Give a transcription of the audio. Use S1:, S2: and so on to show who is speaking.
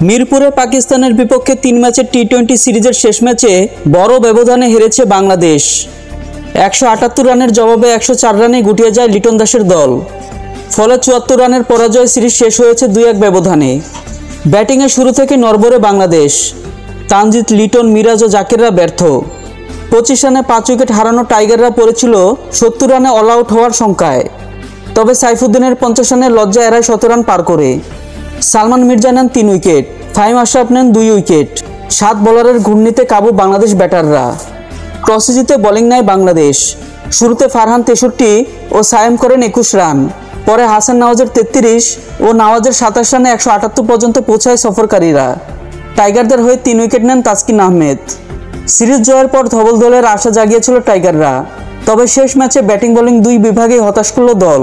S1: মিরপুরে পাকিস্তানের বিপক্ষে 3 ম্যাচের টি-20 সিরিজের শেষ ম্যাচে বড় ব্যবধানে হেরেছে বাংলাদেশ। 178 রানের জবাবে 104 রানে গুটিয়ে যায় লিটন দাসের দল। ফলে 74 রানের পরাজয় সিরিজ শেষ হয়েছে 2-1 ব্যবধানে। ব্যাটিংয়ে শুরু থেকে নড়বড়ে বাংলাদেশ। তানজিদ, লিটন, মিরাজ ও জাকিররা ব্যর্থ। 25 রানে 5 উইকেট হারানো টাইগাররা পড়েছিল 70 রানে অল আউট হওয়ার শঙ্কায়। তবে সাইফুদ্দিনের 50 রানের লজ্জা এড়ায় 100 রান পার করে। সালমান মির্জা নেন 3 উইকেট, ফাহিম আশরাফ নেন 2 উইকেট। 7 বোলারের ঘূর্ণিতে কাবু বাংলাদেশ ব্যাটাররা। টসে জিতে বোলিং নেয় বাংলাদেশ। শুরুতে ফারহান 63 ও সায়েম করেন 21 রান। পরে হাসান নওয়াজের 33 ও নওয়াজের 27 রানে 178 পর্যন্ত পৌঁছায় সফরকারীরা। টাইগারদের হয়ে 3 উইকেট নেন তাসকিন আহমেদ। সিরিজ জয়ের পর ধবল দলের আশা জাগিয়েছিল টাইগাররা। তবে শেষ ম্যাচে ব্যাটিং বোলিং 2 বিভাগেই হতাশ করল দল।